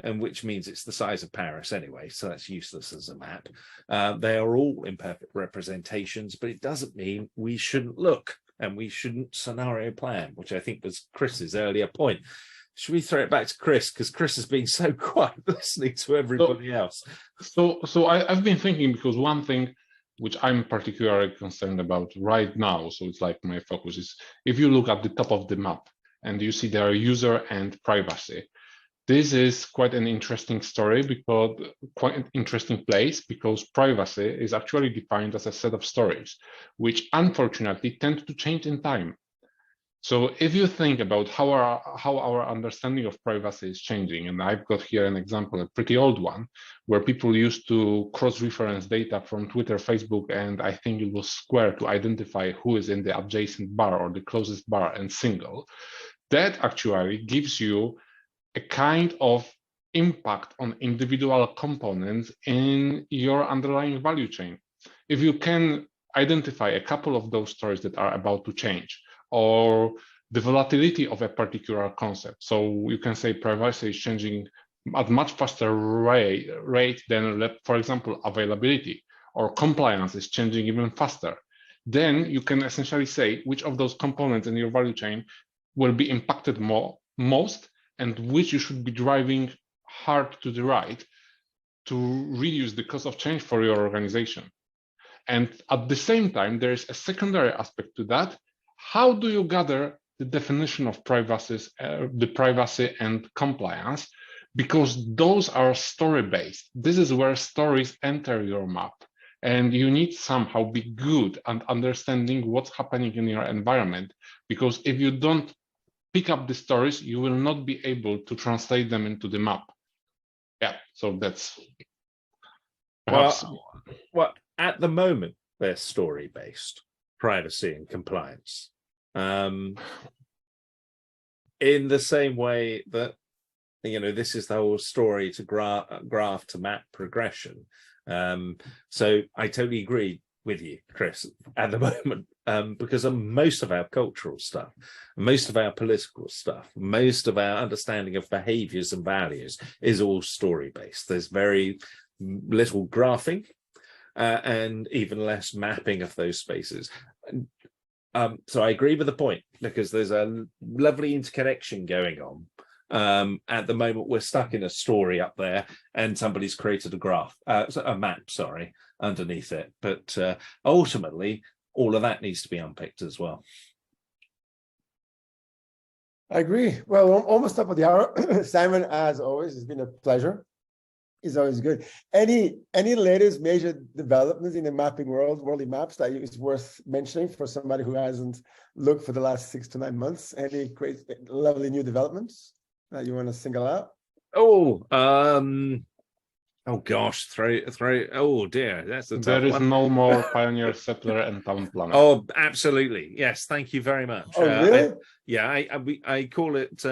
Speaker 4: and which means it's the size of Paris anyway, so that's useless as a map. They are all imperfect representations, but it doesn't mean we shouldn't look and we shouldn't scenario plan, which I think was Chris's earlier point. Should we throw it back to Chris, because Chris has been so quiet listening to everybody else?
Speaker 3: So I've been thinking, because one thing which I'm particularly concerned about right now, so it's like my focus is, if you look at the top of the map and you see there are user and privacy, this is quite an interesting story, because quite an interesting place, because privacy is actually defined as a set of stories, which unfortunately tend to change in time. So if you think about how our understanding of privacy is changing, and I've got here an example, a pretty old one, where people used to cross-reference data from Twitter, Facebook, and I think it was Square to identify who is in the adjacent bar or the closest bar and single, that actually gives you a kind of impact on individual components in your underlying value chain. If you can identify a couple of those stories that are about to change, or the volatility of a particular concept. So you can say privacy is changing at much faster rate than, for example, availability, or compliance is changing even faster. Then you can essentially say which of those components in your value chain will be impacted most, and which you should be driving hard to the right to reduce the cost of change for your organization. And at the same time, there is a secondary aspect to that. How do you gather the definition of the privacy and compliance? Because those are story-based. This is where stories enter your map. And you need somehow be good at understanding what's happening in your environment. Because if you don't pick up the stories, you will not be able to translate them into the map. Yeah, so that's perhaps...
Speaker 4: Well, at the moment, they're story-based. Privacy and compliance, in the same way that, you know, this is the whole story to graph to map progression. So I totally agree with you, Chris, at the moment, because of most of our cultural stuff, most of our political stuff, most of our understanding of behaviors and values is all story-based. There's very little graphing and even less mapping of those spaces. So I agree with the point, because there's a lovely interconnection going on. At the moment, we're stuck in a story up there, and somebody's created a graph, a map, sorry, underneath it. But ultimately, all of that needs to be unpicked as well.
Speaker 1: I agree. Well, almost up at the hour. Simon, as always, it's been a pleasure. Is always good. Any latest major developments in the mapping world, Wardley Maps, that is worth mentioning for somebody who hasn't looked for the last 6 to 9 months? Any great, lovely new developments that you want to single out?
Speaker 4: Oh gosh, oh dear, that's a tough
Speaker 3: There is
Speaker 4: one.
Speaker 3: no more pioneer, settler, and town planner.
Speaker 4: Oh, absolutely, yes. Thank you very much.
Speaker 1: Oh, really?
Speaker 4: I call it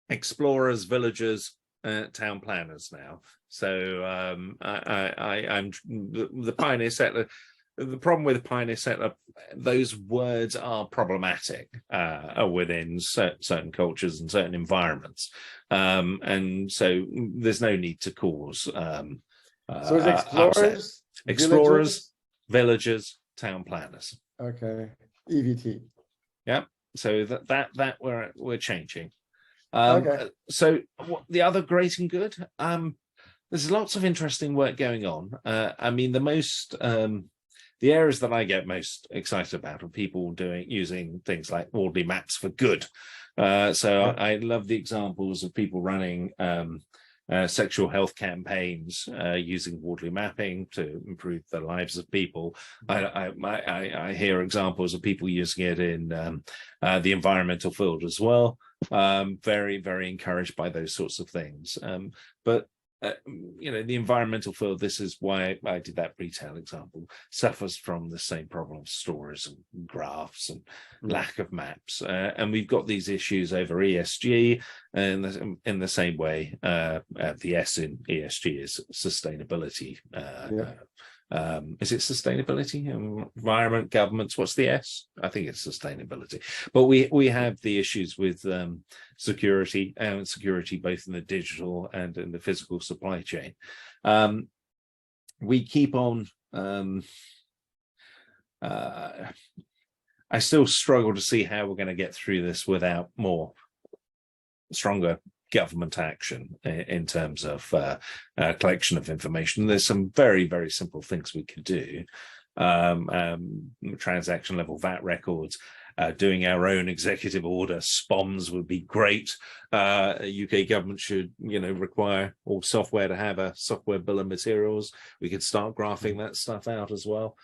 Speaker 4: explorers, villagers, town planners now. So I'm the pioneer settler. The problem with the pioneer settler, those words are problematic within certain cultures and certain environments, and so there's no need to cause
Speaker 1: so it's
Speaker 4: explorers, villagers, town planners.
Speaker 1: Okay, EVT.
Speaker 4: Yeah, so that we're changing.
Speaker 1: Okay.
Speaker 4: So the other great and good, there's lots of interesting work going on. I mean, the areas that I get most excited about are people using things like Wardley Maps for good. So I love the examples of people running sexual health campaigns using Wardley mapping to improve the lives of people. I hear examples of people using it in the environmental field as well. Very, very encouraged by those sorts of things. But you know, the environmental field, this is why I did that retail example, suffers from the same problem of stories and graphs and lack of maps. And we've got these issues over ESG, and in the same way, the S in ESG is sustainability. Is it sustainability? Environment, governments, what's the S? I think it's sustainability. But we have the issues with security, and security both in the digital and in the physical supply chain. We keep on I still struggle to see how we're going to get through this without stronger government action in terms of collection of information. There's some very, very simple things we could do. Transaction level VAT records, doing our own executive order. SPOMs would be great. UK government should, require all software to have a software bill of materials. We could start graphing that stuff out as well.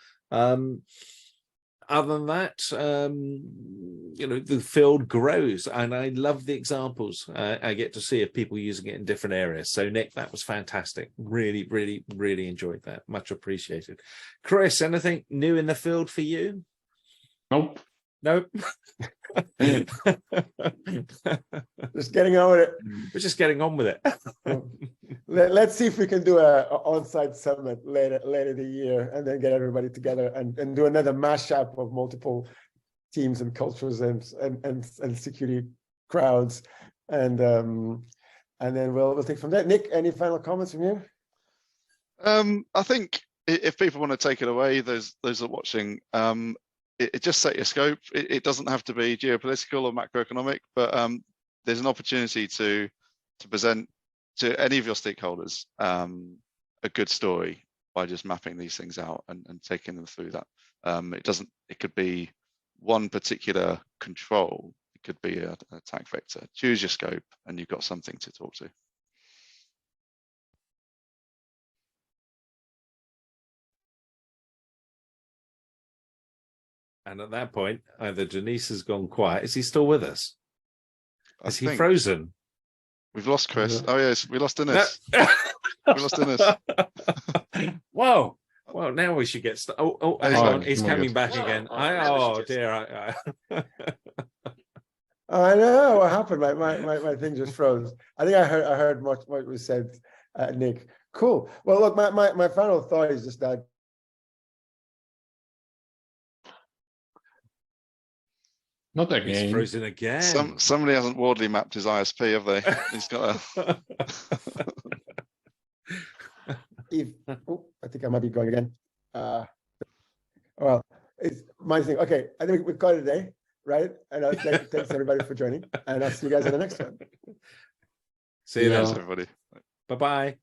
Speaker 4: Other than that, the field grows, and I love the examples I get to see of people using it in different areas. So, Nick, that was fantastic. Really, really, really enjoyed that. Much appreciated. Chris, anything new in the field for you?
Speaker 3: Nope.
Speaker 4: Nope.
Speaker 1: Just getting on with it.
Speaker 4: We're just getting on with it.
Speaker 1: Let's see if we can do a on-site summit later the year, and then get everybody together and do another mashup of multiple teams and cultures and security crowds, and then we'll take from there. Nick, any final comments from you?
Speaker 2: I think if people want to take it away, those are watching, it just set your scope. It doesn't have to be geopolitical or macroeconomic, but there's an opportunity to present to any of your stakeholders a good story by just mapping these things out and taking them through that. It could be one particular control, it could be an attack vector. Choose your scope and you've got something to talk to.
Speaker 4: And at that point, either Dinis has gone quiet. Is he still with us? Is he
Speaker 2: think
Speaker 4: frozen?
Speaker 2: We've lost Chris. Oh yes, we lost Dinis. We lost Dinis.
Speaker 4: Whoa. Well, now we should get started. Hang on. He's coming back again.
Speaker 1: Oh,
Speaker 4: Dear.
Speaker 1: I know what happened. My thing just froze. I think I heard what was said, Nick. Cool. Well, look, my final thought is just that
Speaker 3: Not again.
Speaker 4: He's frozen again.
Speaker 2: Somebody hasn't Wardley mapped his ISP, have they? He's got
Speaker 1: I think I might be going again. Well, it's my thing. Okay, I think we've got it today, right? And thanks everybody for joining, and I'll see you guys in the next one.
Speaker 4: See you then,
Speaker 2: everybody.
Speaker 4: Bye-bye.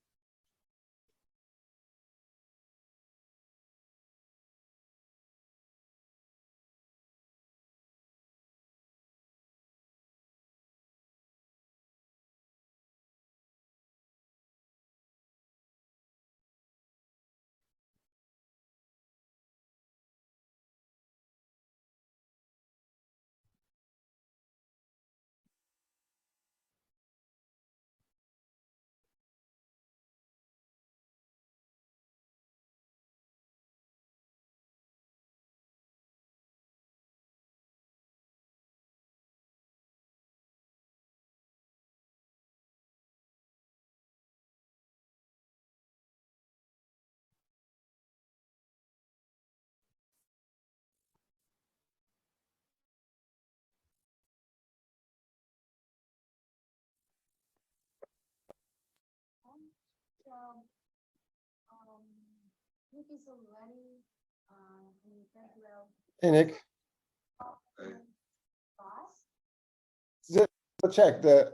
Speaker 1: Hey, Nick. Just check the